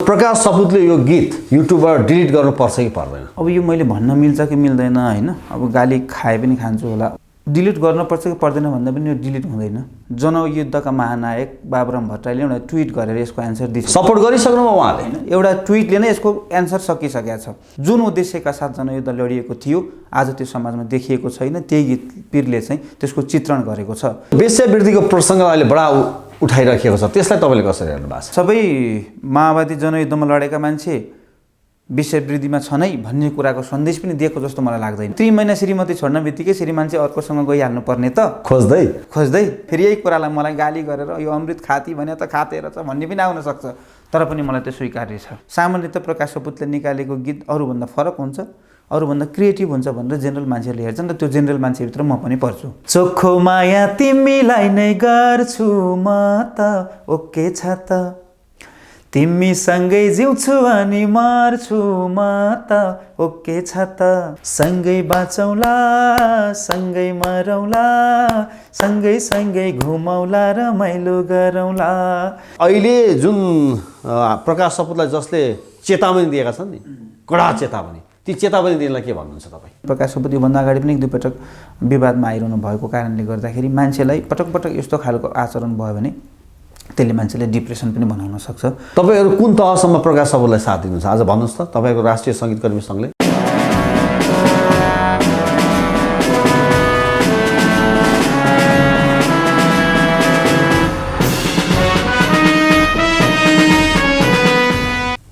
प्रकाश सपुतले यो गीत युट्युबबाट डिलिट गर्नुपर्छ कि पर्दैन? अब यो मैले भन्न मिल्छ कि मिल्दैन हैन। अब गाली खाए पनि खान्छु होला। डिलिट गर्नुपर्छ कि पर्दैन भन्दा पनि यो डिलिट हुँदैन। जनयुद्धका महानायक बाबुराम भट्टराईले एउटा ट्विट गरेर यसको एन्सर दिन्छ। सपोर्ट गरिसक्नुभयो उहाँले? एउटा ट्विटले नै यसको एन्सर सकिसकेको छ। जुन उद्देश्यका साथ जनयुद्ध लडिएको थियो आज त्यो समाजमा देखिएको छैन। त्यही गीत पीरले चाहिँ त्यसको चित्रण गरेको छ। वेश्यावृत्तिको प्रसङ्ग अहिले बडा उठाइराखेको छ, त्यसलाई तपाईँले कसरी हेर्नु भएको छ? सबै माओवादी जनयुद्धमा लडेका मान्छे वेश्यावृत्तिमा छ नै भन्ने कुराको सन्देश पनि दिएको जस्तो मलाई लाग्दैन। 3 महिना श्रीमती छोड्न बित्तिकै श्रीमान चाहिँ अर्कोसँग गइहाल्नु पर्ने त खोज्दै फेरि यही कुरालाई मलाई गाली गरेर यो अमृत खाती भने त खातेर छ भन्ने पनि आउन सक्छ। तर पनि मलाई त्यो स्वीकार्य छ। सामान्यतः प्रकाश सपुतले निकालेको गीत अरूभन्दा फरक हुन्छ, अरूभन्दा क्रिएटिभ हुन्छ भनेर जेनरल मान्छेहरूले हेर्छन् र त्यो जेनरल मान्छेभित्र म पनि पर्छु। चोखो माया तिमीलाई नै गर्छु म त ओके छ त, तिमीसँगै जिउँछु अनि मर्छु म त ओके छ त, सँगै बाँचौँला सँगै मरौँला सँगै सँगै घुमौँला रमाइलो गरौँला। अहिले जुन प्रकाश सपुतलाई जसले चेतावनी दिएका छन् नि, कडा चेतावनी, ती चेतावनी दिनलाई के भन्नुहुन्छ तपाईँ? प्रकाश सपुत योभन्दा अगाडि पनि 1-2 पटक विवादमा आइरहनु भएको कारणले गर्दाखेरि मान्छेलाई पटक पटक यस्तो खालको आचरण भयो भने त्यसले मान्छेले डिप्रेसन पनि बनाउन सक्छ। तपाईँहरू कुन तहसम्म प्रकाश सपुतलाई साथ दिनुहुन्छ आज भन्नुहोस् त? तपाईँको राष्ट्रिय सङ्गीतकर्मी सङ्घले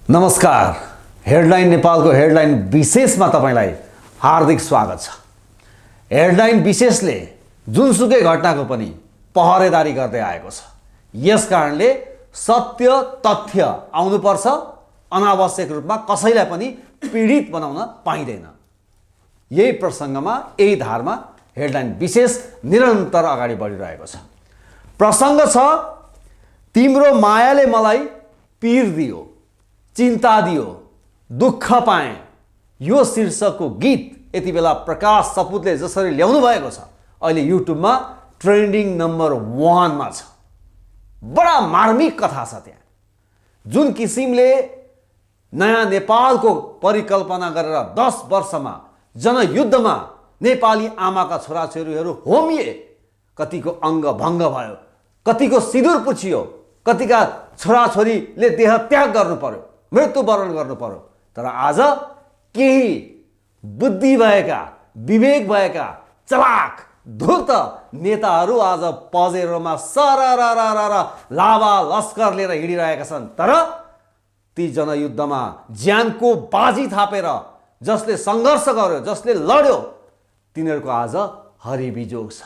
नमस्कार, हेडलाइन नेपालको हेडलाइन विशेषमा तपाईँलाई हार्दिक स्वागत छ। हेडलाइन विशेषले जुनसुकै घटनाको पनि पहरेदारी गर्दै आएको छ। यस कारणले सत्य तथ्य आउनुपर्छ, अनावश्यक रूपमा कसैलाई पनि पीडित बनाउन पाइँदैन। यही प्रसङ्गमा यही धारमा हेडलाइन विशेष निरन्तर अगाडि बढिरहेको छ। प्रसङ्ग छ तिम्रो मायाले मलाई पीर दियो, चिन्ता दियो, दुःख पाएँ। यो शीर्षकको गीत यति बेला प्रकाश सपुतले जसरी ल्याउनु भएको छ अहिले युट्युबमा ट्रेन्डिङ नम्बर 1 मा छ। बडा मार्मिक कथा छ त्यहाँ। जुन किसिमले नयाँ नेपालको परिकल्पना गरेर 10 वर्षमा जनयुद्धमा नेपाली आमाका छोराछोरीहरू होमिए, कतिको अङ्ग भङ्ग भयो, कतिको सिन्दुर पुछियो, कतिका छोराछोरीले देह त्याग गर्नु पर्यो, मृत्युवरण गर्नु पर्यो। तर आज केही बुद्धि भएका, विवेक भएका, चलाक धूर्त नेताहरू आज पजेरोमा सररररर लावा लस्कर लिएर हिँडिरहेका छन्। तर ती जनयुद्धमा ज्यानको बाजी थापेर जसले सङ्घर्ष गर्यो, जसले लड्यो, तिनीहरूको आज हरिबिजोग छ।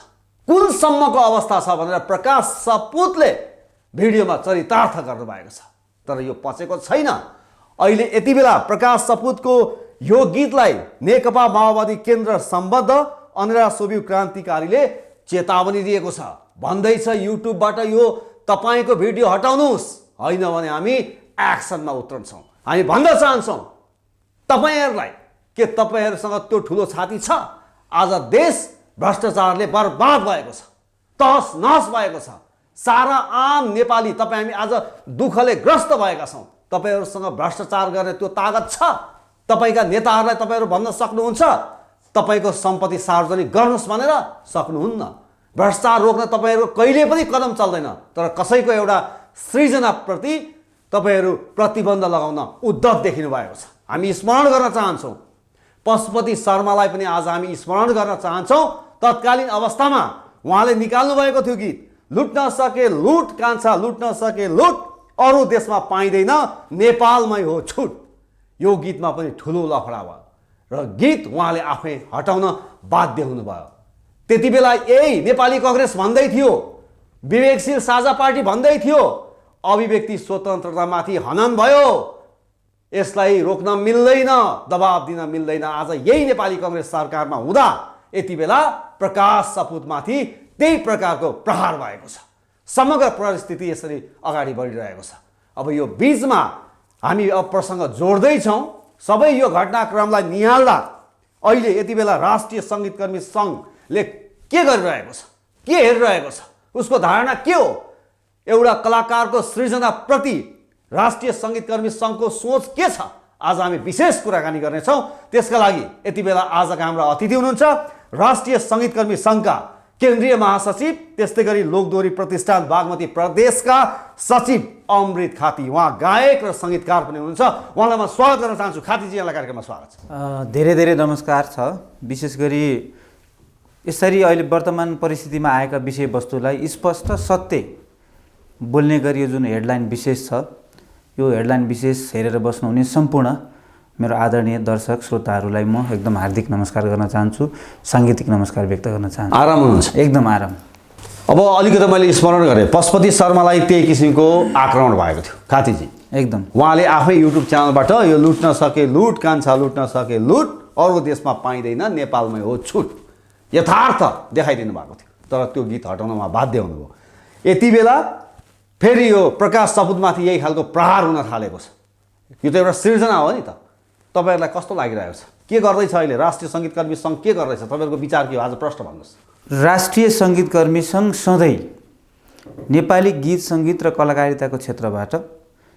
कुनसम्मको अवस्था छ भनेर प्रकाश सपुतले भिडियोमा चरितार्थ गर्नुभएको छ। तर यो पचेको छैन। अहिले यति बेला प्रकाश सपुतको यो गीतलाई नेकपा माओवादी केन्द्र सम्बद्ध अनिरा सोभिउ क्रान्तिकारीले चेतावनी दिएको छ। भन्दैछ युट्युबबाट यो तपाईँको भिडियो हटाउनुहोस्, होइन भने हामी एक्सनमा उत्रन्छौँ। हामी भन्न चाहन्छौँ तपाईँहरूलाई के तपाईँहरूसँग त्यो ठुलो छाती छ? आज देश भ्रष्टाचारले बर्बाद भएको छ, तहस नहस भएको छ। सारा आम नेपाली तपाईँ हामी आज दुःखले ग्रस्त भएका छौँ। तपाईँहरूसँग भ्रष्टाचार गर्ने त्यो तागत छ? तपाईँका नेताहरूलाई तपाईँहरू भन्न सक्नुहुन्छ तपाईँको सम्पत्ति सार्वजनिक गर्नुहोस् भनेर? सक्नुहुन्न। भ्रष्टाचार रोक्न तपाईँहरूको कहिले पनि कदम चल्दैन। तर कसैको एउटा सृजनाप्रति तपाईँहरू प्रतिबन्ध लगाउन उद्धत देखिनु भएको छ। हामी स्मरण गर्न चाहन्छौँ पशुपति शर्मालाई पनि आज हामी स्मरण गर्न चाहन्छौँ। तत्कालीन अवस्थामा उहाँले निकाल्नु भएको थियो गीत, लुट्न सके लुट कान्छा, लुट्न सके लुट, अरू देशमा पाइँदैन नेपालमै हो छुट। यो गीतमा पनि ठुलो लफडा भयो र गीत उहाँले आफै हटाउन बाध्य हुनुभयो। त्यति बेला यही नेपाली कांग्रेस भन्दै थियो, विवेकशील साझा पार्टी भन्दै थियो अभिव्यक्ति स्वतन्त्रतामाथि हनन भयो, यसलाई रोक्न मिल्दैन, दबाब दिन मिल्दैन। आज यही नेपाली कांग्रेस सरकारमा हुँदा यति बेला प्रकाश सपुतमाथि त्यही प्रकारको प्रहार भएको छ। समग्र परिस्थिति यसरी अगाडि बढिरहेको छ। अब यो बीचमा हामी अब प्रसङ्ग जोड्दैछौँ। सबै यो घटनाक्रमलाई निहाल्दा अहिले यति बेला राष्ट्रिय सङ्गीतकर्मी सङ्घले के गरिरहेको छ, के हेरिरहेको छ, उसको धारणा के हो? एउटा कलाकारको सृजनाप्रति राष्ट्रिय सङ्गीतकर्मी सङ्घको सोच के छ, आज हामी विशेष कुराकानी गर्नेछौँ। त्यसका लागि यति बेला आजका हाम्रा अतिथि हुनुहुन्छ राष्ट्रिय सङ्गीतकर्मी सङ्घका केन्द्रीय महासचिव, त्यस्तै गरी लोकदोहोरी प्रतिष्ठान बागमती प्रदेशका सचिव अमृत खाती। उहाँ गायक र सङ्गीतकार पनि हुनुहुन्छ। उहाँलाई म स्वागत गर्न चाहन्छु। खातीजी, यहाँलाई कार्यक्रममा स्वागत छ। धेरै धेरै नमस्कार छ। विशेष गरी यसरी अहिले वर्तमान परिस्थितिमा आएका विषयवस्तुलाई स्पष्ट सत्य बोल्ने गरी यो जुन हेडलाइन विशेष छ, यो हेडलाइन विशेष हेरेर बस्नुहुने सम्पूर्ण मेरो आदरणीय दर्शक श्रोताहरूलाई म एकदम हार्दिक नमस्कार गर्न चाहन्छु, साङ्गीतिक नमस्कार व्यक्त गर्न चाहन्छु। आराम हुनुहुन्छ? एकदम आराम। अब अलिकति मैले स्मरण गरेँ, पशुपति शर्मालाई त्यही किसिमको आक्रमण भएको थियो खातीजी। एकदम उहाँले आफै युट्युब च्यानलबाट यो लुट्न सके लुट, कान्छा लुट्न सके लुट, अरू देशमा पाइँदैन, नेपालमै हो छुट, यथार्थ देखाइदिनु भएको थियो। तर त्यो गीत हटाउन उहाँ बाध्य हुनुभयो। यति बेला फेरि यो प्रकाश सपुतमाथि यही खालको प्रहार हुन थालेको छ। यो त एउटा सिर्जना हो नि त। तपाईँहरूलाई कस्तो लागिरहेको छ? के गर्दैछ अहिले राष्ट्रिय सङ्गीतकर्मी सङ्घ? के गर्दैछ? तपाईँहरूको विचार के हो? आज प्रश्न भन्नुहोस्। राष्ट्रिय सङ्गीतकर्मी सङ्घ सधैँ नेपाली गीत सङ्गीत र कलाकारिताको क्षेत्रबाट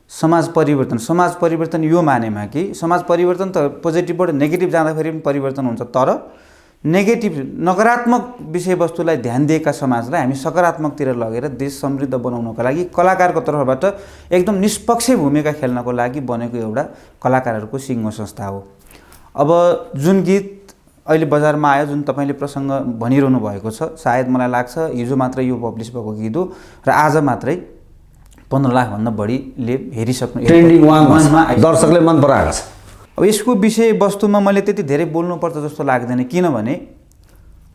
समाज परिवर्तन यो मानेमा कि समाज परिवर्तन त पोजिटिभबाट नेगेटिभ जाँदाखेरि पनि परिवर्तन हुन्छ, तर नेगेटिभ नकारात्मक विषयवस्तुलाई ध्यान दिएका समाजलाई हामी सकारात्मकतिर लगेर देश समृद्ध बनाउनको लागि कलाकारको तर्फबाट एकदम निष्पक्ष भूमिका खेल्नको लागि बनेको एउटा कलाकारहरूको सिङ्गो संस्था हो। अब जुन गीत अहिले बजारमा आयो, जुन तपाईँले प्रसङ्ग भनिरहनु भएको छ, सायद मलाई लाग्छ हिजो मात्रै यो पब्लिस भएको गीत हो र आज मात्रै 15 लाखभन्दा बढीले हेरिसक्नु, ट्रेन्डिङ वानमा दर्शकले मन पराएको छ। अब यसको विषयवस्तुमा मैले त्यति धेरै बोल्नुपर्छ जस्तो लाग्दैन, किनभने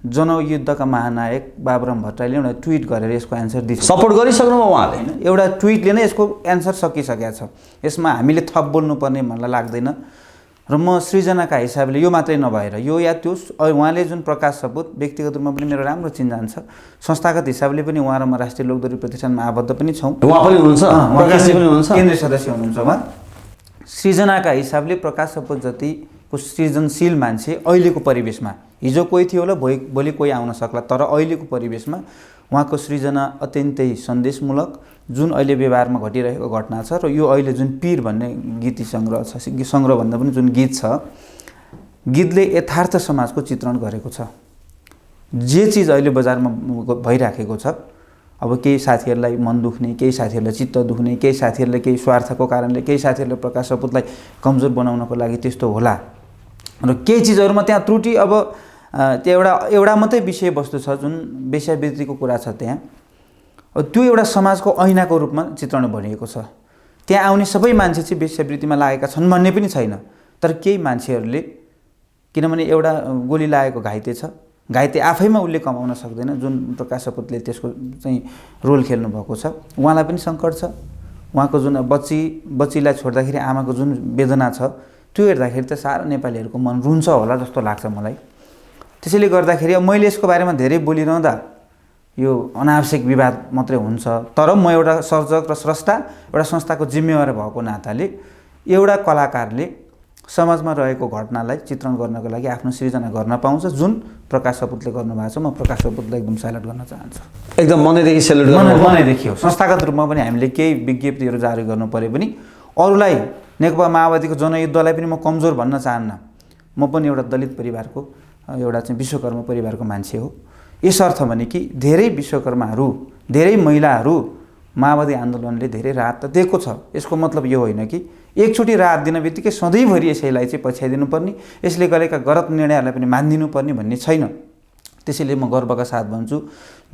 जनयुद्धका महानायक बाबुराम भट्टराईले एउटा ट्विट गरेर यसको एन्सर दिन्छ। सपोर्ट गरिसक्नुभयो उहाँले? एउटा ट्विटले नै यसको एन्सर सकिसकेको छ। यसमा हामीले थप बोल्नुपर्ने मलाई लाग्दैन र म सृजनाका हिसाबले यो मात्रै नभएर यो या त्यो उहाँले जुन प्रकाश सपुत व्यक्तिगत रूपमा पनि मेरो राम्रो चिन्जान छ, संस्थागत हिसाबले पनि उहाँ र म राष्ट्रिय लोकदोहोरी प्रतिष्ठानमा आबद्ध पनि छौँ। उहाँ पनि हुनुहुन्छ, प्रकाशजी पनि हुनुहुन्छ, केन्द्रीय सदस्य हुनुहुन्छ उहाँ। सृजनाका हिसाबले प्रकाश सपुत जतिको सृजनशील मान्छे अहिलेको परिवेशमा, हिजो कोही थियो होला, भोलि कोही आउन सक्ला, तर अहिलेको परिवेशमा उहाँको सृजना अत्यन्तै सन्देशमूलक, जुन अहिले व्यवहारमा घटिरहेको घटना छ र यो अहिले जुन पीर भन्ने गीत सङ्ग्रह छ, सङ्ग्रहभन्दा पनि जुन गीत छ, गीतले यथार्थ समाजको चित्रण गरेको छ। जे चिज अहिले बजारमा भइराखेको छ, अब केही साथीहरूलाई मन दुख्ने, केही साथीहरूलाई चित्त दुख्ने, केही साथीहरूलाई केही स्वार्थको कारणले, केही साथीहरूले प्रकाश सपुतलाई कमजोर बनाउनको लागि त्यस्तो होला र केही चिजहरूमा त्यहाँ त्रुटि। अब त्यो एउटा मात्रै विषयवस्तु छ जुन वेश्यावृत्तिको कुरा छ, त्यहाँ त्यो एउटा समाजको ऐनाको रूपमा चित्रण भनिएको छ। त्यहाँ आउने सबै मान्छे चाहिँ वेश्यावृत्तिमा लागेका छन् भन्ने पनि छैन, तर केही मान्छेहरूले, किनभने एउटा गोली लागेको घाइते छ, घाइते आफैमा उसले कमाउन सक्दैन, जुन प्रकाश सपुतले त्यसको चाहिँ रोल खेल्नु भएको छ, उहाँलाई पनि सङ्कट छ। उहाँको जुन बच्चीलाई छोड्दाखेरि आमाको जुन वेदना छ, त्यो हेर्दाखेरि त सारा नेपालीहरूको मन रुन्छ होला जस्तो लाग्छ मलाई। त्यसैले गर्दाखेरि अब मैले यसको बारेमा धेरै बोलिरहँदा यो अनावश्यक विवाद मात्रै हुन्छ, तर म एउटा सर्जक र स्रष्टा, एउटा संस्थाको जिम्मेवार भएको नाताले एउटा कलाकारले समाजमा रहेको घटनालाई चित्रण गर्नको लागि आफ्नो सृजना गर्न पाउँछ, जुन प्रकाश सपुतले गर्नुभएको छ। म प्रकाश सपुतलाई एकदम स्यालुट गर्न चाहन्छु, एकदम मनैदेखि स्यालुट मनैदेखि हो। संस्थागत रूपमा पनि हामीले केही विज्ञप्तिहरू जारी गर्नु परे पनि अरूलाई, नेकपा माओवादीको जनयुद्धलाई पनि म कमजोर भन्न चाहन्न। म पनि एउटा दलित परिवारको, एउटा चाहिँ विश्वकर्मा परिवारको मान्छे हो। यसर्थ भने कि धेरै विश्वकर्माहरू, धेरै महिलाहरू माओवादी आन्दोलनले धेरै राहत त दिएको छ। यसको मतलब यो होइन कि एकचोटि राहत दिन बित्तिकै सधैँभरि यसैलाई चाहिँ पछ्याइदिनु पर्ने, यसले गरेका गलत निर्णयहरूलाई पनि मानिदिनु पर्ने भन्ने छैन। त्यसैले म गर्वका साथ भन्छु,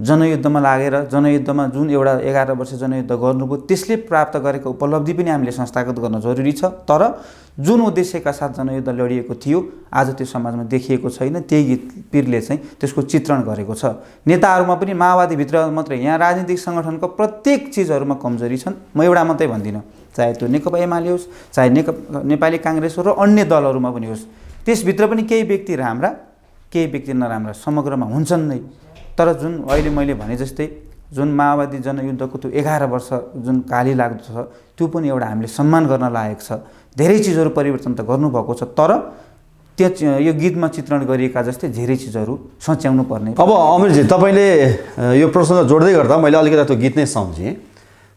जनयुद्धमा लागेर, जनयुद्धमा जुन एउटा 11 वर्ष जनयुद्ध गर्नुभयो, त्यसले प्राप्त गरेको उपलब्धि पनि हामीले संस्थागत गर्न जरुरी छ। तर जुन उद्देश्यका साथ जनयुद्ध लडिएको थियो, आज त्यो समाजमा देखिएको छैन। त्यही गीत पीरले चाहिँ त्यसको चित्रण गरेको छ। नेताहरूमा पनि माओवादीभित्र मात्रै, यहाँ राजनीतिक सङ्गठनको प्रत्येक चिजहरूमा कमजोरी छन्। म एउटा मात्रै भन्दिनँ, चाहे त्यो नेकपा एमाले होस्, चाहे नेपाली काङ्ग्रेस होस् र अन्य दलहरूमा पनि होस्, त्यसभित्र पनि केही व्यक्ति राम्रा, केही व्यक्ति नराम्रा समग्रमा हुन्छन् नै। तर जुन अहिले मैले भने जस्तै जुन माओवादी जनयुद्धको त्यो 11 वर्ष जुन काली लाग्दो छ, त्यो पनि एउटा हामीले सम्मान गर्न लायक छ। धेरै चिजहरू परिवर्तन त गर्नुभएको छ, तर त्यो यो गीतमा चित्रण गरिएका जस्तै धेरै चिजहरू सच्याउनु पर्ने। अब अमिरजी, तपाईँले यो प्रसङ्ग जोड्दै गर्दा मैले अलिकति त्यो गीत नै सम्झेँ।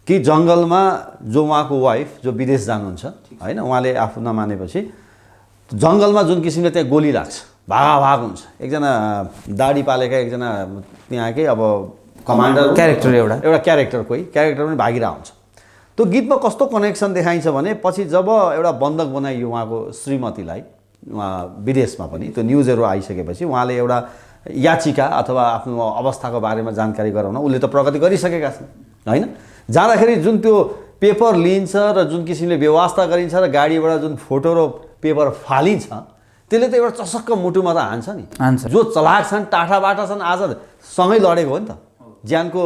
कि जङ्गलमा जो उहाँको वाइफ जो विदेश जानुहुन्छ होइन, उहाँले आफू नमानेपछि जङ्गलमा जुन किसिमले त्यहाँ गोली लाग्छ, भागाभाग हुन्छ, एकजना दाढी पालेका एकजना त्यहाँकै अब कमान्डर क्यारेक्टर एउटा क्यारेक्टर पनि भागिरहेको हुन्छ। त्यो गीतमा कस्तो कनेक्सन देखाइन्छ भने पछि जब एउटा बन्धक बनाइयो उहाँको श्रीमतीलाई उहाँ विदेशमा पनि, त्यो न्युजहरू आइसकेपछि उहाँले एउटा याचिका अथवा आफ्नो अवस्थाको बारेमा जानकारी गराउन उसले त प्रगति गरिसकेका छन् होइन। जाँदाखेरि जुन त्यो पेपर लिन्छ र जुन किसिमले व्यवस्था गरिन्छ र गाडीबाट जुन फोटो र पेपर फालिन्छ त्यसले त एउटा चसक्क मुटुमा त हान्छ नि। जो चलाक छन्, टाठाबाटा छन्, आज सँगै लडेको हो नि त, ज्यानको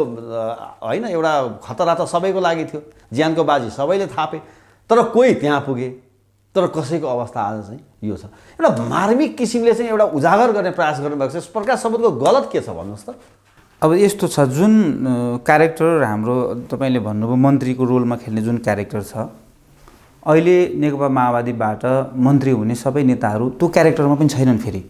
होइन, एउटा खतरा त सबैको लागि थियो, ज्यानको बाजी सबैले थापे, तर कोही त्यहाँ पुगे, तर कसैको अवस्था आज चाहिँ यो छ। एउटा मार्मिक किसिमले चाहिँ एउटा उजागर गर्ने प्रयास गर्नुभएको छ। प्रकाश शब्दको गलत के छ भन्नुहोस् त। अब यस्तो छ, जुन क्यारेक्टर हाम्रो तपाईँले भन्नुभयो मन्त्रीको रोलमा खेल्ने जुन क्यारेक्टर छ, अहिले नेकपा माओवादीबाट मन्त्री हुने सबै नेताहरू त्यो क्यारेक्टरमा पनि छैनन्। फेरि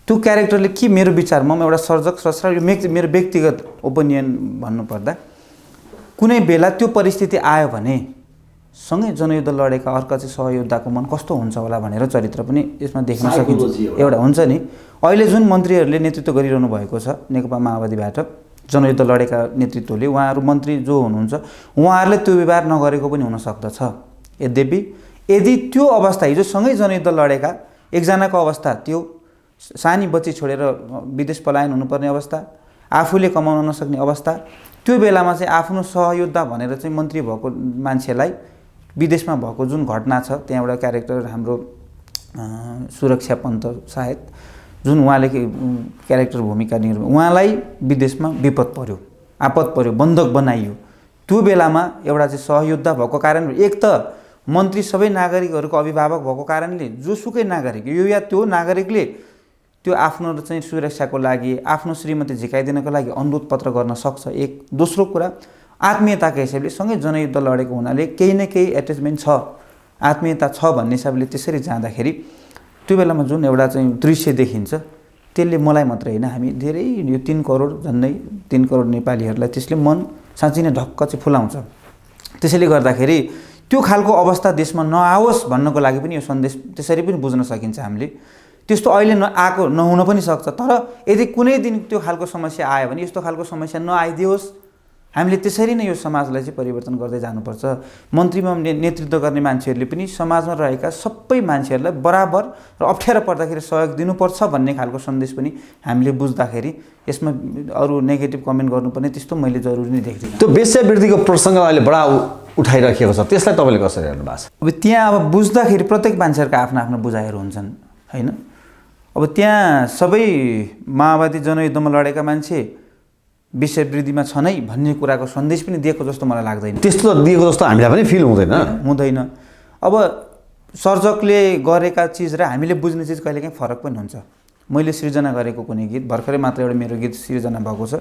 त्यो क्यारेक्टरले के, मेरो विचारमा म एउटा सर्जक स्रष्टा, यो मेरो व्यक्तिगत ओपिनियन भन्नुपर्दा, कुनै बेला त्यो परिस्थिति आयो भने सँगै जनयुद्ध लडेका अर्का चाहिँ सहयोद्धाको मन कस्तो हुन्छ होला भनेर चरित्र पनि यसमा देख्न सकिन्छ। एउटा हुन्छ नि, अहिले जुन मन्त्रीहरूले नेतृत्व गरिरहनु भएको छ नेकपा माओवादीबाट, जनयुद्ध लडेका नेतृत्वले, उहाँहरू मन्त्री जो हुनुहुन्छ उहाँहरूले त्यो व्यवहार नगरेको पनि हुनसक्दछ। यद्यपि यदि त्यो अवस्था, हिजो सँगै जनयुद्ध लडेका एकजनाको अवस्था, त्यो सानी बच्ची छोडेर विदेश पलायन हुनुपर्ने अवस्था, आफूले कमाउन नसक्ने अवस्था, त्यो बेलामा चाहिँ आफ्नो सहयोद्धा भनेर चाहिँ मन्त्री भएको मान्छेलाई विदेशमा भएको जुन घटना छ, त्यहाँ एउटा क्यारेक्टर हाम्रो सुरक्षा पन्त सायद, जुन उहाँले क्यारेक्टर भूमिका निर्वाह, उहाँलाई विदेशमा विपद पर्यो, आपद पर्यो, बन्धक बनाइयो। त्यो बेलामा एउटा चाहिँ सहयोद्धा भएको कारण, एक त मन्त्री सबै नागरिकहरूको अभिभावक भएको कारणले जोसुकै नागरिक यो या त्यो नागरिकले त्यो आफ्नो चाहिँ सुरक्षाको लागि, आफ्नो श्रीमती झिकाइदिनको लागि अनुरोध पत्र गर्न सक्छ। एक दोस्रो कुरा, आत्मीयताको हिसाबले सँगै जनयुद्ध लडेको हुनाले केही न केही एट्याचमेन्ट छ, आत्मीयता छ भन्ने हिसाबले त्यसरी जाँदाखेरि त्यो बेलामा जुन एउटा चाहिँ दृश्य देखिन्छ, त्यसले मलाई मात्रै होइन, हामी धेरै यो 3 करोड झन्डै 3 करोड नेपालीहरूलाई त्यसले मन साँच्चै नै ढक्क चाहिँ फुलाउँछ। त्यसैले गर्दाखेरि त्यो खालको अवस्था देशमा नआओस् भन्नको लागि पनि यो सन्देश त्यसरी पनि बुझ्न सकिन्छ हामीले। त्यस्तो अहिले नहुन पनि सक्छ, तर यदि कुनै दिन त्यो खालको समस्या आयो भने यस्तो खालको समस्या नआइदियोस्, हामीले त्यसरी नै यो समाजलाई चाहिँ परिवर्तन गर्दै जानुपर्छ। मन्त्रीमा नेतृत्व गर्ने मान्छेहरूले पनि समाजमा रहेका सबै मान्छेहरूलाई बराबर र अप्ठ्यारो पर्दाखेरि सहयोग दिनुपर्छ भन्ने खालको सन्देश पनि हामीले बुझ्दाखेरि यसमा अरू नेगेटिभ कमेन्ट गर्नुपर्ने त्यस्तो मैले जरुरी नै देख्दिनँ। त्यो वेश्यावृत्तिको प्रसङ्ग अहिले बडा उठाइराखेको छ, त्यसलाई तपाईँले कसरी हेर्नु भएको छ? अब त्यहाँ अब बुझ्दाखेरि प्रत्येक मान्छेहरूको आफ्ना आफ्ना बुझाइहरू हुन्छन् होइन। अब त्यहाँ सबै माओवादी जनयुद्धमा लडेका मान्छे विश्ववृद्धिमा छ नै भन्ने कुराको सन्देश पनि दिएको जस्तो मलाई लाग्दैन। त्यस्तो दिएको जस्तो हामीलाई पनि फिल हुँदैन। अब सर्जकले गरेका चिज र हामीले बुझ्ने चिज कहिलेकाहीँ फरक पनि हुन्छ। मैले सृजना गरेको कुनै गीत, भर्खरै मात्र एउटा मेरो गीत सृजना भएको छ,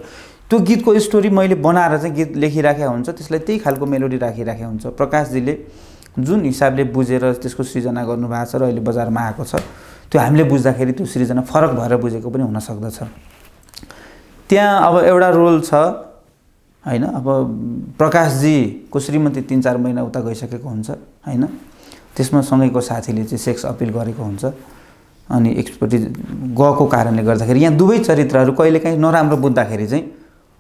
त्यो गीतको स्टोरी मैले बनाएर चाहिँ गीत लेखिराखेको हुन्छ, त्यसलाई त्यही खालको मेलोडी राखिराखेको हुन्छ। प्रकाशजीले जुन हिसाबले बुझेर त्यसको सृजना गर्नुभएको छ र अहिले बजारमा आएको छ, त्यो हामीले बुझ्दाखेरि त्यो सृजना फरक भएर बुझेको पनि हुनसक्दछ। त्यहाँ अब एउटा रोल छ होइन, अब प्रकाशजीको श्रीमती 3-4 महिना उता गइसकेको हुन्छ होइन, त्यसमा सँगैको साथीले चाहिँ सेक्स अपिल गरेको हुन्छ, अनि एकपट्टि गएको कारणले गर्दाखेरि यहाँ दुवै चरित्रहरू कहिलेकाहीँ नराम्रो बुझ्दाखेरि चाहिँ,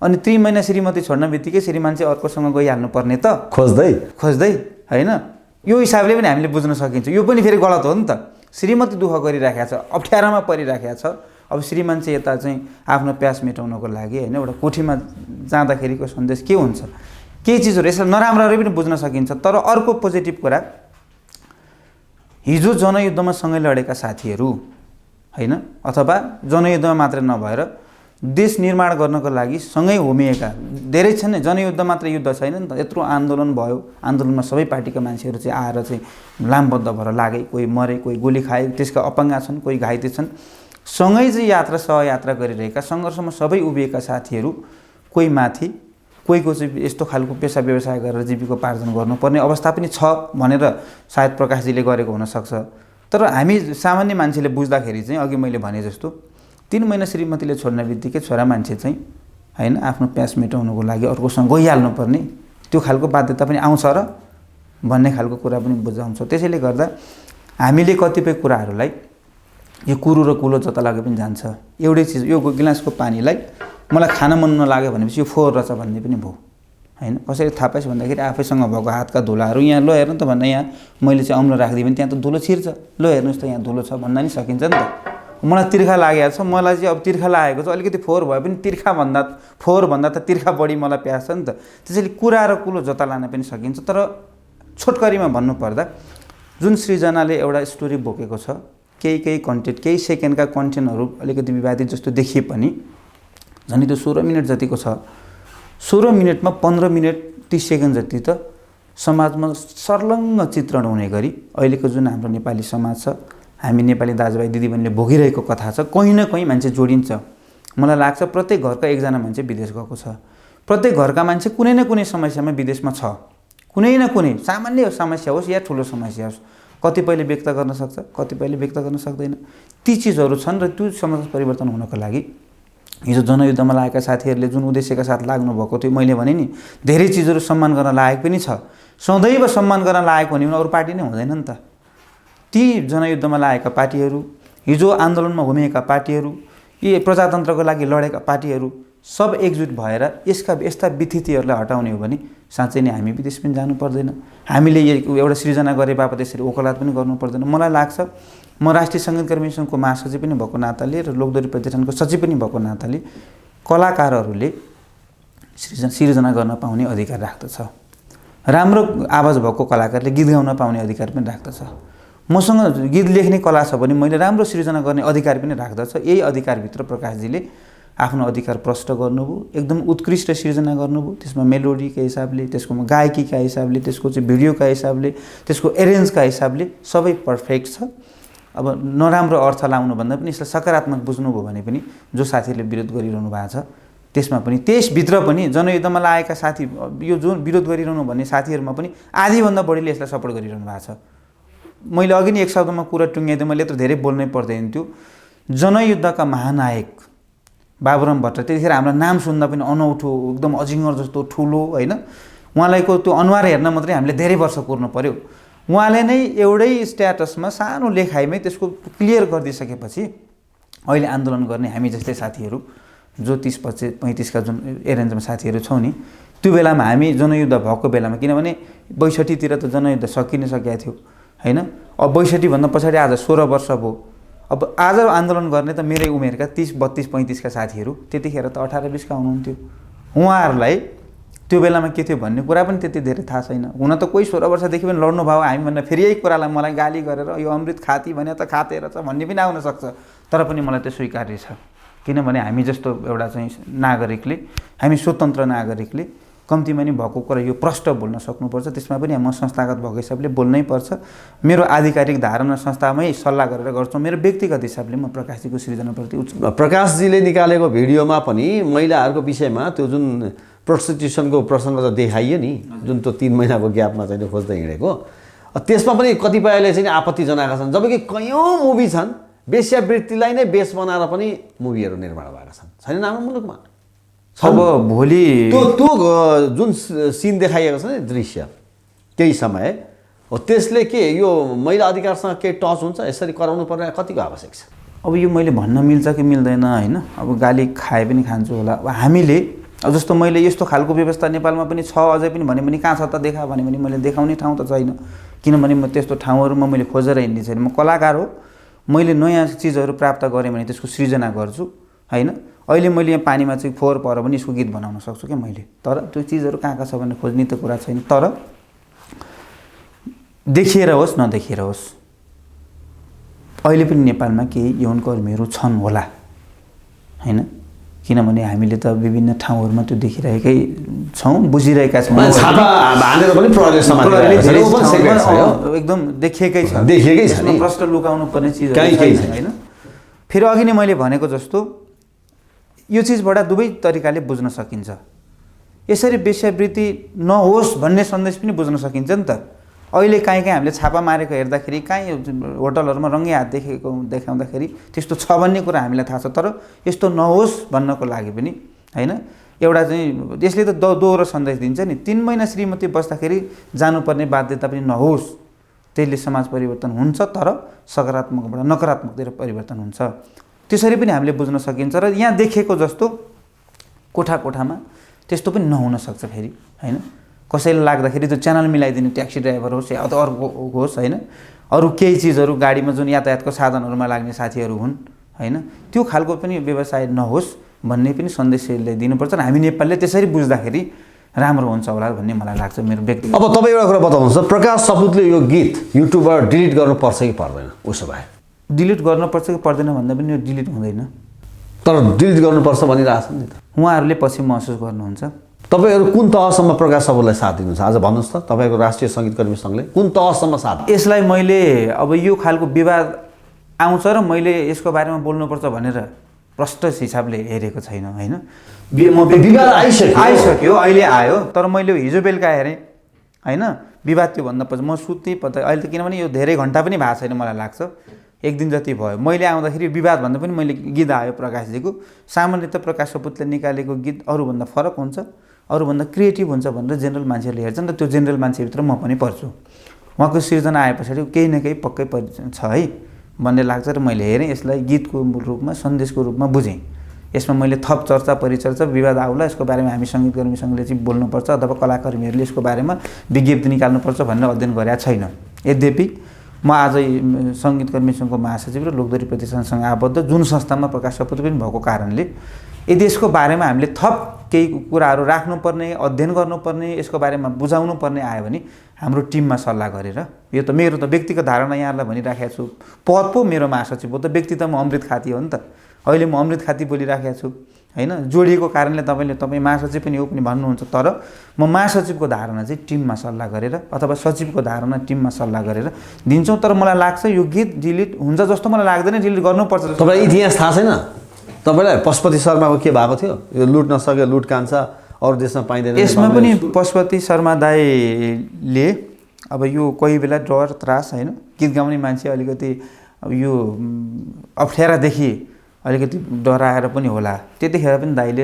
अनि 3 महिना श्रीमती छोड्न बित्तिकै श्रीमान चाहिँ अर्कोसँग गइहाल्नु पर्ने त खोज्दै होइन, यो हिसाबले पनि हामीले बुझ्न सकिन्छ। यो पनि फेरि गलत हो नि त। श्रीमती दुःख गरिराखेको छ, अप्ठ्यारोमा परिराखेको छ, अब श्रीमान चाहिँ यता चाहिँ आफ्नो प्यास मेटाउनको लागि होइन एउटा कोठीमा जाँदाखेरिको सन्देश के हुन्छ, केही चिजहरू यसलाई नराम्ररी पनि बुझ्न सकिन्छ। तर अर्को पोजिटिभ कुरा, हिजो जनयुद्धमा सँगै लडेका साथीहरू होइन, अथवा जनयुद्धमा मात्र नभएर देश निर्माण गर्नको लागि सँगै होमिएका धेरै छन्। जनयुद्ध मात्र युद्ध छैन नि त, यत्रो आन्दोलन भयो, आन्दोलनमा सबै पार्टीका मान्छेहरू चाहिँ आएर चाहिँ लामबद्ध भएर लागे, कोही मरे, कोही गोली खाए, त्यसका अपाङ्ग छन्, कोही घाइते छन्। सँगै चाहिँ सहयात्रा गरिरहेका सङ्घर्षमा सबै उभिएका साथीहरू कोही माथि, कोहीको चाहिँ यस्तो खालको पेसा व्यवसाय गरेर जीविकोपार्जन गर्नुपर्ने अवस्था पनि छ भनेर सायद प्रकाशजीले गरेको हुनसक्छ। तर हामी सामान्य मान्छेले बुझ्दाखेरि चाहिँ अघि मैले भने जस्तो 3 महिना श्रीमतीले छोड्न बित्तिकै छोरा मान्छे चाहिँ होइन आफ्नो प्यास मेटाउनुको लागि अर्कोसँग गइहाल्नु पर्ने, त्यो खालको बाध्यता पनि आउँछ र भन्ने खालको कुरा पनि बुझाउँछ। त्यसैले गर्दा हामीले कतिपय कुराहरूलाई यो कुरो र कुलो जता लागे पनि जान्छ। एउटै चिज यो गिलासको पानीलाई मलाई खान मन नलाग्यो भनेपछि यो फोहोर रहेछ भन्ने पनि भयो हैन। कसरी थाहा पाइस् भन्दाखेरि आफैसँग भएको हातका धुलाहरू यहाँ लो हेर्नु त भन्दा यहाँ मैले चाहिँ अम्लो राखिदिएँ भने त्यहाँ त धुलो छिर्छ, लो हेर्नुहोस् त यहाँ धुलो छ भन्दा नि सकिन्छ नि त। मलाई तिर्खा लागेको छ, मलाई चाहिँ अब तिर्खा लागेको छ, अलिकति फोहोर भए पनि फोहोर भन्दा त तिर्खा बढी मलाई प्यास छ नि त। त्यसैले कुरा र कुलो जता लान पनि सकिन्छ। तर छोटकरीमा भन्नुपर्दा जुन सृजनाले एउटा स्टोरी बोकेको छ, केही कन्टेन्ट केही सेकेन्डका कन्टेन्टहरू अलिकति विवादित जस्तो देखिए पनि झन् त्यो 16 मिनट जतिको छ। 16 मिनटमा 15 मिनट 30 सेकेन्ड जति त समाजमा सर्लङ्ग चित्रण हुने गरी अहिलेको जुन हाम्रो नेपाली समाज छ, हामी नेपाली दाजुभाइ दिदीबहिनीले भोगिरहेको कथा छ, कहीँ न कहीँ मान्छे जोडिन्छ। मलाई लाग्छ प्रत्येक घरका एकजना मान्छे विदेश गएको छ, प्रत्येक घरका मान्छे कुनै न कुनै समस्यामा विदेशमा छ। कुनै न कुनै सामान्य समस्या होस् या ठुलो समस्या होस्, कतिपयले व्यक्त गर्न सक्छ, कतिपयले व्यक्त गर्न सक्दैन। ती चिजहरू छन् र त्यो समाज परिवर्तन हुनको लागि हिजो जनयुद्धमा लागेका साथीहरूले जुन उद्देश्यका साथ लाग्नु भएको थियो, मैले भने नि धेरै चिजहरू सम्मान गर्न लायक पनि छ। सदैव सम्मान गर्न लायक हुने भने अरू पार्टी नै हुँदैन नि त। ती जनयुद्धमा लागेका पार्टीहरू, हिजो आन्दोलनमा घुमेका पार्टीहरू, यी प्रजातन्त्रको लागि लडेका पार्टीहरू सब एकजुट भएर यस्ता विथितिहरूलाई हटाउने हो भने साँच्चै नै हामी विदेश पनि जानु पर्दैन। हामीले एउटा सृजना गरे बापत यसरी ओकलात पनि गर्नु पर्दैन। मलाई लाग्छ म राष्ट्रिय सङ्गीत कर्मी सङ्घको महासचिव पनि भएको नाताले र लोकदोहोरी प्रतिष्ठानको सचिव पनि भएको नाताले कलाकारहरूले सृजना गर्न पाउने अधिकार राख्दछ। राम्रो आवाज भएको कलाकारले गीत गाउन पाउने अधिकार पनि राख्दछ। मसँग गीत लेख्ने कला छ भने मैले राम्रो सृजना गर्ने अधिकार पनि राख्दछ। यही अधिकारभित्र प्रकाशजीले आफ्नो अधिकार प्रष्ट गर्नुभयो, एकदम उत्कृष्ट सृजना गर्नुभयो। त्यसमा मेलोडीका हिसाबले, त्यसको गायकीका हिसाबले, त्यसको चाहिँ भिडियोका हिसाबले, त्यसको एरेन्जका हिसाबले सबै पर्फेक्ट छ। अब नराम्रो अर्थ लाउनु भन्दा पनि यसलाई सकारात्मक बुझ्नुभयो भने पनि जो साथीहरूले विरोध गरिरहनु भएको छ त्यसमा पनि, त्यसभित्र पनि जनयुद्धमा लागेका साथी, यो जुन विरोध गरिरहनु भन्ने साथीहरूमा पनि आधीभन्दा बढीले यसलाई सपोर्ट गरिरहनु भएको छ। मैले अघि नै एक शब्दमा कुरा टुङ्ग्याइदिएँ, मैले यत्रो धेरै बोल्नै पर्दैन थियो। जनयुद्धका महानायक बाबुराम भट्ट, त्यतिखेर हाम्रो नाम सुन्दा पनि अनौठो, एकदम अजिङ्गर जस्तो ठुलो होइन, उहाँलाईको त्यो अनुहार हेर्न मात्रै हामीले धेरै वर्ष कुर्नु पर्यो। उहाँले नै एउटै स्ट्याटसमा सानो लेखाइमै त्यसको क्लियर गरिदिइसकेपछि अहिले आन्दोलन गर्ने हामी जस्तै साथीहरू जो 30-35 का जुन एरेन्जमा साथीहरू छौँ नि, त्यो बेलामा हामी जनयुद्ध भएको बेलामा, किनभने 62 त जनयुद्ध सकिन सकेको थियो हैन। अब 62 भन्दा पछाडि आज 16 वर्ष भयो। अब आज आन्दोलन गर्ने त मेरै उमेरका 30, 32, 35 का साथीहरू, त्यतिखेर त 18-20 का हुनुहुन्थ्यो। उहाँहरूलाई त्यो बेलामा के थियो भन्ने कुरा पनि त्यति धेरै थाहा छैन। हुन त कोही 16 वर्षदेखि पनि लड्नु भयो, हामी भन्दा फेरि यही कुरालाई मलाई गाली गरेर यो अमृत खाती भने त खाते रहेछ भन्ने पनि आउन सक्छ। तर पनि मलाई त्यो स्वीकार्य छ, किनभने हामी जस्तो एउटा चाहिँ नागरिकले, हामी स्वतन्त्र नागरिकले कम्तीमा नि भएको कुरा यो प्रष्ट बोल्न सक्नुपर्छ। त्यसमा पनि म संस्थागत भएको हिसाबले बोल्नै पर्छ। मेरो आधिकारिक धारणा संस्थामै सल्लाह गरेर गर्छु। मेरो व्यक्तिगत हिसाबले म प्रकाशजीको सृजनाप्रति प्रकाशजीले निकालेको भिडियोमा पनि महिलाहरूको विषयमा त्यो जुन प्रोस्टिट्युसनको प्रसङ्ग त देखाइयो नि, जुन त्यो 3 महिनाको ग्यापमा चाहिँ खोज्दै हिँडेको, त्यसमा पनि कतिपयले चाहिँ आपत्ति जनाएका छन्। जबकि कयौँ मुभी छन् वेश्यावृत्तिलाई नै बेस बनाएर पनि मुभीहरू निर्माण भएका छन्, छैनन् हाम्रो मुलुकमा। अब भोलि त्यो जुन सिन देखाइएको छ नि दृश्य त्यही समय हो, त्यसले के यो महिला अधिकारसँग केही टच हुन्छ? यसरी कराउनु पर्ने कतिको आवश्यक छ? अब यो मैले भन्न मिल्छ कि मिल्दैन होइन। अब गाली खाए पनि खान्छु होला। अब हामीले अब जस्तो मैले यस्तो खालको व्यवस्था नेपालमा पनि छ अझै पनि भने पनि कहाँ छ त देखा भने मैले देखाउने ठाउँ त छैन। किनभने म त्यस्तो ठाउँहरूमा मैले खोजेर हिँड्ने छैन। म कलाकार हो, मैले नयाँ चिजहरू प्राप्त गरेँ भने त्यसको सृजना गर्छु होइन। अहिले मैले यहाँ पानीमा चाहिँ फोहोर पऱ्यो भने यसको गीत बनाउन सक्छु क्या मैले। तर त्यो चिजहरू कहाँ छ भने खोज्ने त कुरा छैन। तर देखिएर होस् नदेखिएर होस्, अहिले पनि नेपालमा केही यौनकर्मीहरू छन् होला होइन। किनभने हामीले त विभिन्न ठाउँहरूमा त्यो देखिरहेकै छौँ, बुझिरहेका छौँ। एकदम देखिएकै छ, प्रष्ट लुकाउनु पर्ने चिजहरू होइन। फेरि अघि नै मैले भनेको जस्तो यो चिजबाट दुवै तरिकाले बुझ्न सकिन्छ। यसरी वेश्यावृत्ति नहोस् भन्ने सन्देश पनि बुझ्न सकिन्छ नि त। अहिले कहीँ हामीले छापा मारेको हेर्दाखेरि कहीँ होटलहरूमा रङ्गे हात देखाउँदाखेरि त्यस्तो छ भन्ने कुरा हामीलाई थाहा छ। तर यस्तो नहोस् भन्नको लागि पनि होइन, एउटा चाहिँ यसले त दोहोरो सन्देश दिन्छ नि 3 महिना श्रीमती बस्दाखेरि जानुपर्ने बाध्यता पनि नहोस्, त्यसले समाज परिवर्तन हुन्छ तर सकारात्मकबाट नकारात्मकतिर परिवर्तन हुन्छ। त्यसरी पनि हामीले बुझ्न सकिन्छ र यहाँ देखेको जस्तो कोठामा त्यस्तो पनि नहुन सक्छ फेरि हैन। कसैलाई लाग्दाखेरि त्यो च्यानल मिलाइदिने ट्याक्सी ड्राइभर होस् या त अर्को होस् हैन, अरू केही चिजहरू गाडीमा जुन यातायातको साधनहरूमा लाग्ने साथीहरू हुन् हैन, त्यो खालको पनि व्यवसाय नहोस् भन्ने पनि सन्देश दिनुपर्छ र हामी नेपालले त्यसरी बुझ्दाखेरि राम्रो हुन्छ होला भन्ने मलाई लाग्छ मेरो व्यक्तिगत। अब तपाईँ एउटा कुरा बताउनुहुन्छ, प्रकाश सपुतले यो गीत युट्युबबाट डिलिट गर्नुपर्छ कि पर्दैन? उसो भए डिलिट गर्नुपर्छ कि पर्दैन भन्दा पनि यो डिलिट हुँदैन, तर डिलिट गर्नुपर्छ भनिरहेछ नि त। उहाँहरूले पछि महसुस गर्नुहुन्छ। तपाईँहरू कुन तहसम्म प्रकाश सपुतलाई साथ दिनुहुन्छ आज भन्नुहोस् त? तपाईँको राष्ट्रिय सङ्गीतकर्मी सङ्घले कुन तहसम्म साथ? यसलाई मैले अब यो खालको विवाद आउँछ र मैले यसको बारेमा बोल्नुपर्छ भनेर प्रष्ट हिसाबले हेरेको छैन हैन। विवाद आइसक्यो, अहिले आयो, तर मैले हिजो बेलुका हेरेँ हैन। विवाद त्यो भन्दा पछि म सुत्ने अहिले त, किनभने यो धेरै घन्टा पनि भएको छैन मलाई लाग्छ, 1 दिन जति भयो। मैले आउँदाखेरि विवाद भन्दा पनि मैले गीत आयो प्रकाशजीको। सामान्यतः प्रकाश सपुतले निकालेको गीत अरूभन्दा फरक हुन्छ, अरूभन्दा क्रिएटिभ हुन्छ भनेर जेनरल मान्छेहरूले हेर्छन् र त्यो जेनरल मान्छेभित्र म पनि पर्छु। उहाँको सिर्जना आए पछाडि केही न केही पक्कै छ है भन्ने लाग्छ र मैले हेरेँ यसलाई गीतको रूपमा, सन्देशको रूपमा बुझेँ। यसमा मैले थप चर्चा परिचर्चा विवाद आउला यसको बारेमा हामी सङ्गीतकर्मी सङ्घले चाहिँ बोल्नुपर्छ अथवा कलाकर्मीहरूले यसको बारेमा विज्ञप्ति निकाल्नुपर्छ भनेर अध्ययन गरेका छैन। यद्यपि म आज सङ्गीतकर्मी सङ्घको महासचिव र लोकदोहोरी प्रतिष्ठानसँग आबद्ध जुन संस्थामा प्रकाश सपुत पनि भएको कारणले यदि यसको बारेमा हामीले थप केही कुराहरू राख्नुपर्ने, अध्ययन गर्नुपर्ने, यसको बारेमा बुझाउनु पर्ने आयो भने हाम्रो टिममा सल्लाह गरेर, यो त मेरो त व्यक्तिगत धारणा यहाँलाई भनिराखेको छु, पद पो मेरो महासचिव हो त, व्यक्ति त म अमृत खाती हो नि त। अहिले म अमृत खाती बोलिराखेको छु हैन, जोडिएको कारणले तपाईँ महासचिव पनि हो पनि भन्नुहुन्छ, तर म महासचिवको धारणा चाहिँ टिममा सल्लाह गरेर अथवा सचिवको धारणा टिममा सल्लाह गरेर दिन्छौँ। तर मलाई लाग्छ यो गीत डिलिट हुन्छ जस्तो मलाई लाग्दैन, डिलिट गर्नुपर्छ। तपाईँलाई इतिहास थाहा छैन? तपाईँलाई पशुपति शर्माको के भएको थियो? यो लुट नसक्यो, लुट कान्छ, अरू देशमा पाइँदैन। यसमा पनि पशुपति शर्मा दाईले अब यो कोही बेला डर त्रास हैन, गीत गाउने मान्छे अलिकति यो अप्ठ्यारादेखि अलिकति डराएर पनि होला, त्यतिखेर पनि दाइले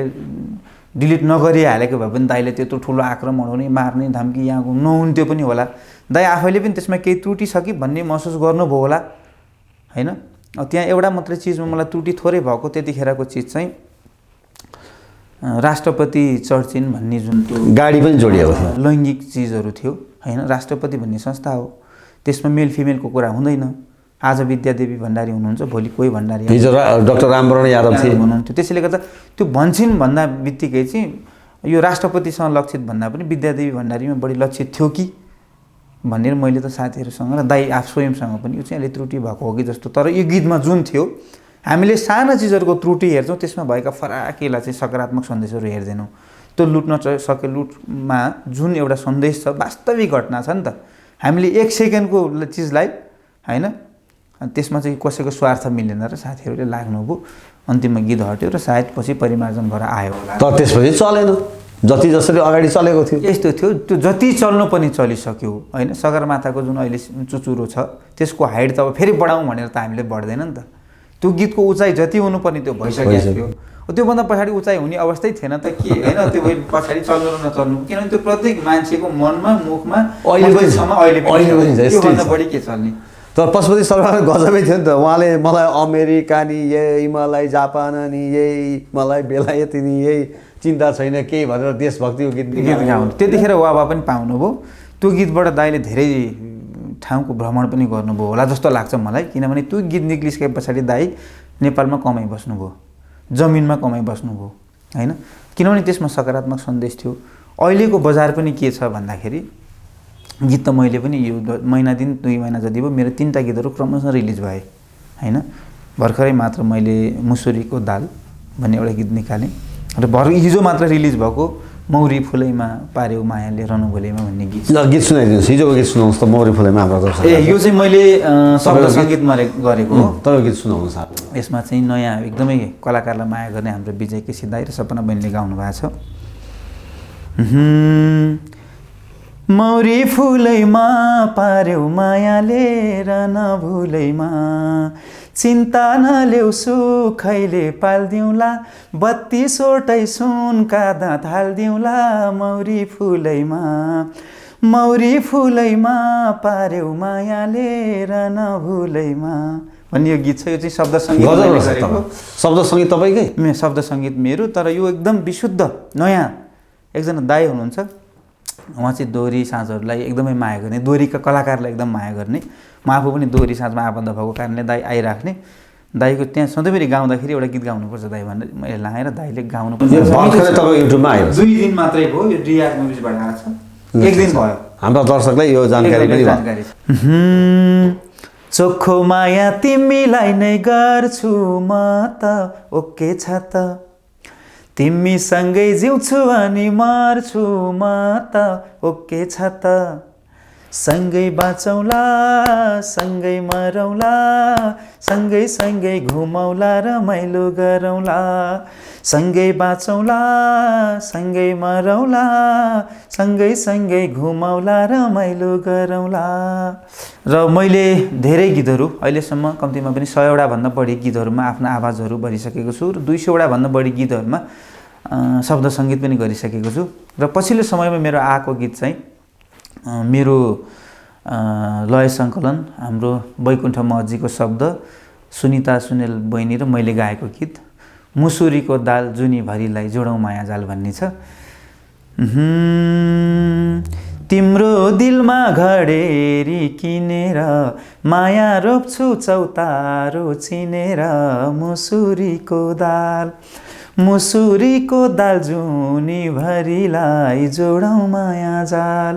डिलिट नगरिहालेको भए पनि दाइले त्यत्रो ठुलो आक्रमण हुने, मार्ने धम्की यहाँ नहुन्थ्यो पनि होला। दाइ आफैले पनि त्यसमा केही त्रुटि छ कि भन्ने महसुस गर्नुभयो होला हैन। त्यहाँ एउटा मात्रै चिजमा मलाई त्रुटि थोरै भएको, त्यतिखेरको चिज चाहिँ राष्ट्रपति चर्चिन भन्ने जुन त्यो गाडी पनि जोडिएको थियो, लैङ्गिक चिजहरू थियो हैन। राष्ट्रपति भन्ने संस्था हो, त्यसमा मेल फिमेलको कुरा हुँदैन। आज विद्यादेवी भण्डारी हुनुहुन्छ, भोलि कोही भण्डारी, हिजो डाक्टर रामवरण यादव थिए हुनुहुन्थ्यो। त्यसैले गर्दा त्यो भन्छन् भन्दा बित्तिकै चाहिँ यो राष्ट्रपतिसँग लक्षित भन्दा पनि विद्यादेवी भण्डारीमा बढी लक्षित थियो कि भनेर मैले त साथीहरूसँग र दाइ आफ स्वयंसँग पनि यो चाहिँ अलि त्रुटि भएको हो कि जस्तो। तर यो गीतमा जुन थियो, हामीले साना चिजहरूको त्रुटि हेर्छौँ, त्यसमा भएका फराकिला चाहिँ सकारात्मक सन्देशहरू हेर्दैनौँ। त्यो लुट्न सके लुटमा जुन एउटा सन्देश छ, वास्तविक घटना छ नि त। हामीले 1 सेकेन्डको चिजलाई हैन, त्यसमा चाहिँ कसैको स्वार्थ मिलेन र साथीहरूले लाग्नुभयो, अन्तिममा गीत हट्यो र सायद पछि परिमार्जन भएर आयो होला। तर त्यसपछि चलेन, जति जसरी अगाडि चलेको थियो यस्तो थियो। त्यो जति चल्नु पनि चलिसक्यो हैन। सगरमाथाको जुन अहिले चुचुरो छ त्यसको हाइट त अब फेरि बढाउँ भनेर त हामीले बढ्दैन नि त। त्यो गीतको उचाइ जति हुनुपर्ने त्यो भइसकेको थियो। त्योभन्दा पछाडि उचाइ हुने अवस्थै थिएन त के हैन। त्यो पछाडि चल्नु र नचल्नु, किनभने त्यो प्रत्येक मान्छेको मनमा, मुखमा अहिले त्योभन्दा बढी के चल्ने। तर पशुपति शर्मा गजबै थियो नि त। उहाँले मलाई अमेरिका नि यही, मलाई जापान नि यही, मलाई बेलायत नि यही, चिन्ता छैन केही भनेर देशभक्तिको गीत गाउनु। त्यतिखेर वाह पनि पाउनुभयो। त्यो गीतबाट दाइले धेरै ठाउँको भ्रमण पनि गर्नुभयो होला जस्तो लाग्छ मलाई, किनभने त्यो गीत निक्लिसके पछाडि दाइ नेपालमा कमाइ बस्नुभयो, जमिनमा कमाइ बस्नुभयो हैन। किनभने त्यसमा सकारात्मक सन्देश थियो। अहिलेको बजार पनि के छ भन्दाखेरि गीत त मैले पनि यो महिना दिन 2 महिना जति भयो मेरो 3टा गीतहरू क्रमशः रिलिज भए हैन। भर्खरै मात्र मैले मुसुरीको दाल भन्ने एउटा गीत निकालेँ र हिजो मात्र रिलिज भएको मौरी फुलैमा पार्यो मायाले रनभोलेमा भन्ने गीत। ल गीत सुनाइदिनुहोस्, हिजोको गीत सुनाउनुहोस् त। मौरी फुलैमा हाम्रो दर्शक यो चाहिँ मैले शब्द सङ्गीतमा गरेको हो। तपाईको गीत सुनाउनुहोस्। यसमा चाहिँ नयाँ एकदमै कलाकारलाई माया गर्ने हाम्रो विजय केसी दाइ र सपना बहिनीले गाउनु भएको छ। मौरी फुलैमा पार्यो मायाले रनभुलैमा चिन्ता नलेउ सुखैले पाल्दिउँला 32वटै सुनका दाँत हाल्दिउँला मौरी फुलैमा पार्यौ मायाले र नभुलैमा भन्ने यो गीत छ। यो चाहिँ शब्द सङ्गीत शब्द सङ्गीत तपाईँकै? शब्द सङ्गीत मेरो, तर यो एकदम विशुद्ध नयाँ एकजना दाइ हुनुहुन्छ, उहाँ चाहिँ दोहोरी साँझहरूलाई एकदमै माया गर्ने, दोहोरीका कलाकारलाई एकदम माया गर्ने। म आफू पनि दोहोरी साँझमा आबद्ध भएको कारणले दाइ आइराख्ने, दाइको त्यहाँ सधैँभरि गाउँदाखेरि एउटा गीत गाउनुपर्छ दाइ भनेर मैले लाएर दाइले गाउनु पर्छ। युट्युबमा आयो 2 दिन मात्रै भयो, यो डिआर मुभिजबाट आएको छ, 1 दिन भयो। हाम्रो दर्शकलाई यो जानकारी पनि चोखो माया तिमीलाई नै गर्छु म त ओके छ त, तिमीसँगै जिउँछु अनि मर्छु म त ओके छ त, सँगै बाँचौँला सँगै मरौँला सँगै सँगै घुमौँला रमाइलो गरौँला, सँगै बाँचौँला सँगै मरौँला सँगै सँगै घुमौँला रमाइलो गरौँला। र मैले धेरै गीतहरू अहिलेसम्म कम्तीमा पनि 100 भन्दा बढी गीतहरूमा आफ्नो आवाजहरू भरिसकेको छु र 200 भन्दा बढी गीतहरूमा शब्द सङ्गीत पनि गरिसकेको छु। र पछिल्लो समयमा मेरो आएको गीत चाहिँ मेरो लय सङ्कलन हाम्रो वैकुण्ठ महजीको शब्द, सुनिता सुनेल बहिनी र मैले गाएको गीत मुसुरीको दाल जुनीभरिलाई जोडौँ माया जाल भन्ने छ। तिम्रो दिलमा घडेरी किनेर माया रोप्छु चौतारो चिनेर मुसुरीको दाल जुनीभरिलाई जोडौँ माया जाल।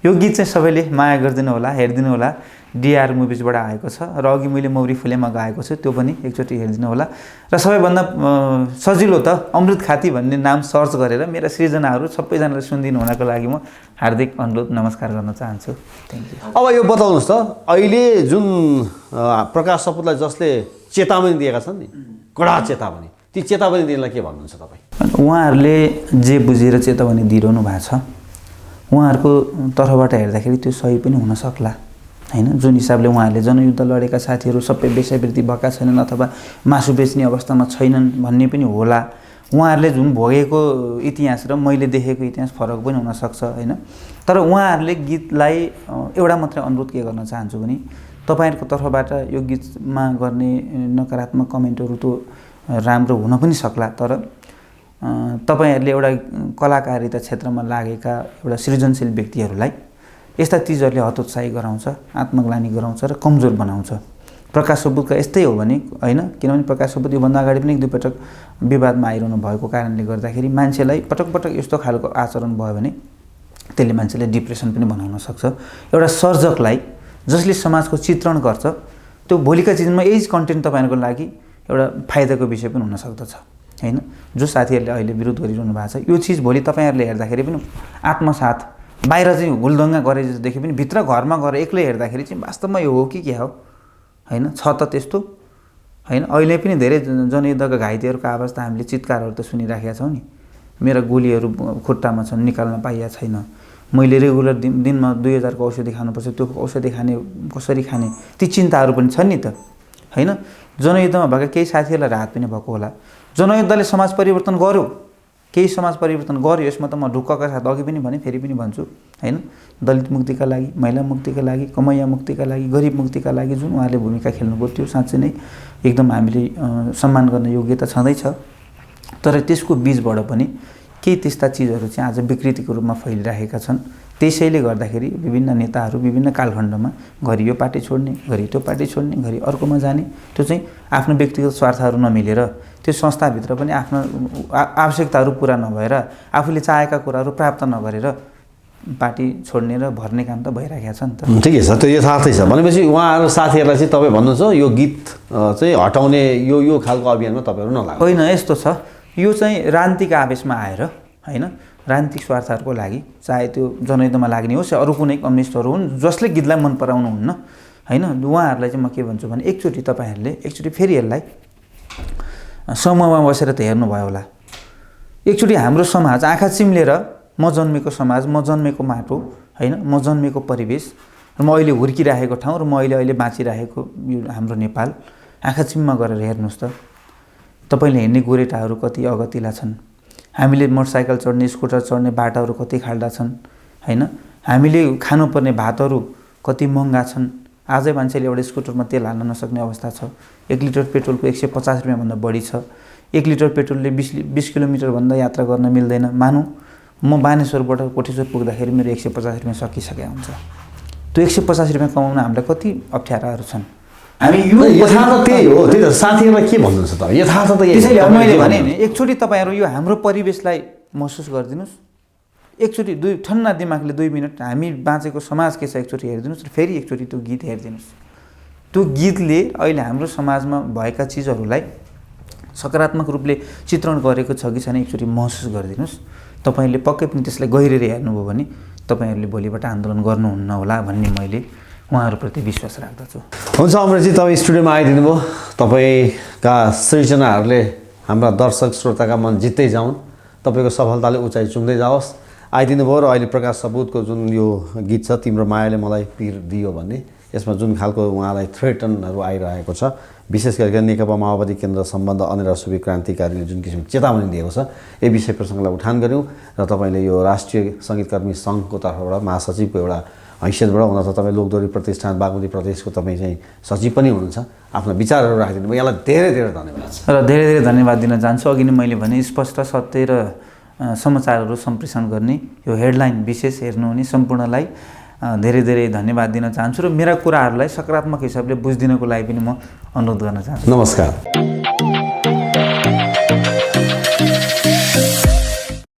यो गीत चाहिँ सबैले माया गरिदिनु होला, हेरिदिनु होला। डिआर मुभिजबाट आएको छ र अघि मैले मौरी फुलेमा गाएको छु, त्यो पनि एकचोटि हेरिदिनु होला। र सबैभन्दा सजिलो त अमृत खाती भन्ने नाम सर्च गरेर मेरा सृजनाहरू सबैजनाले सुनिदिनु हुनको लागि म हार्दिक अनुरोध नमस्कार गर्न चाहन्छु। Thank you. अब यो बताउनुहोस् त, अहिले जुन प्रकाश सपुतलाई जसले चेतावनी दिएका छन् नि, कडा चेतावनी, ती चेतावनी दिनलाई के भन्नुहुन्छ तपाईँ? उहाँहरूले जे बुझेर चेतावनी दिइरहनु भएको छ, उहाँहरूको तर्फबाट हेर्दाखेरि त्यो सही पनि हुन सक्ला हैन। जुन हिसाबले उहाँहरूले जनयुद्ध लडेका साथीहरू सबै वेश्यावृत्ति भएका छैनन् अथवा मासु बेच्ने अवस्थामा छैनन् भन्ने पनि होला। उहाँहरूले जुन भोगेको इतिहास र मैले देखेको इतिहास फरक पनि हुनसक्छ हैन। तर उहाँहरूले गीतलाई एउटा मात्रै अनुरोध के गर्न चाहन्छु भने तपाईँहरूको तर्फबाट यो गीतमा गर्ने नकारात्मक कमेन्टहरू त राम्रो हुन पनि सक्ला, तर तपाईहरूले एउटा कलाकारिता क्षेत्रमा लागेका एउटा सृजनशील व्यक्तिहरूलाई यस्ता चिजहरूले हतोत्साही गराउँछ, आत्मग्लानी गराउँछ र कमजोर बनाउँछ। प्रकाश सपुतका यस्तै हो भने हैन, किनभने प्रकाश सपुत योभन्दा अगाडि पनि 1-2 पटक विवादमा आइरहनु भएको कारणले गर्दाखेरि मान्छेलाई पटक पटक यस्तो खालको आचरण भयो भने त्यसले मान्छेलाई डिप्रेसन पनि बनाउन सक्छ। एउटा सर्जकलाई जसले समाजको चित्रण गर्छ, त्यो भोलिका दिनमा यही कन्टेन्ट तपाईँहरूको लागि एउटा फाइदाको विषय पनि हुन सक्दछ हैन। जो साथीहरूले अहिले विरोध गरिरहनु भएको छ, यो चिज भोलि तपाईँहरूले हेर्दाखेरि पनि आत्मसात, बाहिर चाहिँ हुलदङ्गा गरे जस्तो देखे पनि भित्र घरमा गएर एक्लै हेर्दाखेरि चाहिँ वास्तवमा यो हो कि के हो हैन, छ त त्यस्तो हैन। अहिले पनि धेरै जनयुद्धका घाइतेहरूको आवाज त हामीले चित्कारहरू त सुनिराखेका छौँ नि। मेरा गोलीहरू खुट्टामा छन्, निकाल्न पाइएको छैन, मैले रेगुलर दिनमा 2000 को औषधि खानुपर्छ, त्यो औषधि खाने कसरी खाने, ती चिन्ताहरू पनि छन् नि त हैन। जनयुद्धमा भएका केही साथीहरूलाई राहत पनि भएको होला। जनयुद्धले समाज परिवर्तन गर्यो, केही समाज परिवर्तन गर्यो, यसमा त म ढुक्कका साथ अघि पनि भने फेरि पनि भन्छु हैन। दलित मुक्तिका लागि, महिला मुक्तिका लागि, कमैया मुक्तिका लागि, गरिब मुक्तिका लागि जुन उहाँले भूमिका खेल्नुभयो त्यो साँच्चै नै एकदम हामीले सम्मान गर्न योग्य त छँदैछ। तर त्यसको बीचबाट पनि केही त्यस्ता चिजहरू चाहिँ आज विकृतिको रूपमा फैलिरहेका छन्। त्यसैले गर्दाखेरि विभिन्न नेताहरू विभिन्न कालखण्डमा घरि यो पार्टी छोड्ने, घरि त्यो पार्टी छोड्ने, घरि अर्कोमा जाने, त्यो चाहिँ आफ्नो व्यक्तिगत स्वार्थहरू नमिलेर त्यो संस्थाभित्र पनि आफ्नो आवश्यकताहरू पुरा नभएर आफूले चाहेका कुराहरू प्राप्त नगरेर पार्टी छोड्ने र भर्ने काम त भइरहेको छ नि त। ठिकै छ, त्यो यथार्थै छ। भनेपछि उहाँहरू साथीहरूलाई चाहिँ तपाईँ भन्नुहुन्छ यो गीत चाहिँ हटाउने यो खालको अभियानमा तपाईँहरू नलाग्नु। होइन, यस्तो छ, यो चाहिँ राजनीतिक आवेशमा आएर हैन, राजनीतिक स्वार्थहरूको लागि, चाहे त्यो जनयुद्धमा लाग्ने होस् या अरू कुनै कम्युनिस्टहरू हुन् जसले गीतलाई मन पराउनुहुन्न हैन, उहाँहरूलाई चाहिँ म के भन्छु भने एकचोटि तपाईँहरूले एकचोटि फेरि यसलाई समूहमा बसेर त हेर्नुभयो होला। एकचोटि हाम्रो समाज आँखा चिम्लेर म जन्मेको समाज, म जन्मेको माटो हैन, म जन्मेको परिवेश र म अहिले हुर्किरहेको ठाउँ र म अहिले बाँचिरहेको यो हाम्रो नेपाल, आँखा चिम्मा गरेर हेर्नुहोस् त तपाईँले हिँड्ने गोरेटाहरू कति अगतिला छन्, हामीले मोटरसाइकल चढ्ने स्कुटर चढ्ने बाटाहरू कति खाल्डा छन् होइन, हामीले खानुपर्ने भातहरू कति महँगा छन्। आजै मान्छेले एउटा स्कुटरमा तेल हाल्न नसक्ने अवस्था छ। 1 लिटर पेट्रोलको 150 रुपियाँभन्दा बढी छ। 1 लिटर पेट्रोलले 20 किलोमिटरभन्दा यात्रा गर्न मिल्दैन। मानौँ म बानेश्वरबाट कोठेश्वर पुग्दाखेरि मेरो 150 रुपियाँ सकिसकेको हुन्छ। त्यो 150 रुपियाँ कमाउन हामीलाई कति अप्ठ्याराहरू छन्। हामी यो यथार्थ त्यही हो। त्यही त साथीहरूलाई के भन्नुहुन्छ त, यथार्थ त यही। त्यसैले मैले भने नि एकचोटि तपाईँहरू यो हाम्रो परिवेशलाई महसुस गरिदिनुहोस्। एकचोटि ठन्ना दिमागले 2 मिनट हामी बाँचेको समाज के छ एकचोटि हेरिदिनुहोस् र फेरि एकचोटि त्यो गीत हेरिदिनुहोस्। त्यो गीतले अहिले हाम्रो समाजमा भएका चिजहरूलाई सकारात्मक रूपले चित्रण गरेको छ कि छैन एकचोटि महसुस गरिदिनुहोस्। तपाईँले पक्कै पनि त्यसलाई गहिरेर हेर्नुभयो भने तपाईँहरूले भोलिबाट आन्दोलन गर्नुहुन्न होला भन्ने मैले उहाँहरूप्रति विश्वास राख्दछु। हुन्छ अमरेशजी, तपाईँ स्टुडियोमा आइदिनु भयो। तपाईँका सृजनाहरूले हाम्रा दर्शक श्रोताका मन जित्दै जाउन्, तपाईँको सफलताले उचाइ चुम्दै जाओस्। आइदिनु भयो र अहिले प्रकाश सपुतको जुन यो गीत छ तिम्रो मायाले मलाई पीर दियो भन्ने, यसमा जुन खालको उहाँलाई थ्रेटनहरू आइरहेको छ, विशेष गरिकन नेकपा माओवादी केन्द्र सम्बन्ध अनेरा सुबी क्रान्तिकारीले जुन किसिमको चेतावनी दिएको छ, यो विषय प्रसङ्गलाई उठान गऱ्यौँ र तपाईँले यो राष्ट्रिय सङ्गीतकर्मी सङ्घको तर्फबाट महासचिवको एउटा हैसियतबाट, हुन त तपाईँ लोकदोहोरी प्रतिष्ठान बागमती प्रदेशको तपाईँ चाहिँ सचिव पनि हुनुहुन्छ, आफ्ना विचारहरू राखिदिनु भयो। यसलाई धेरै धेरै धन्यवाद छ र धेरै धेरै धन्यवाद दिन चाहन्छु। अघि नै मैले भने स्पष्ट सत्य र समाचारहरू सम्प्रेषण गर्ने यो हेडलाइन विशेष हेर्नुहुने सम्पूर्णलाई धेरै धेरै धन्यवाद दिन चाहन्छु र मेरा कुराहरूलाई सकारात्मक हिसाबले बुझिदिनको लागि पनि म अनुरोध गर्न चाहन्छु। नमस्कार।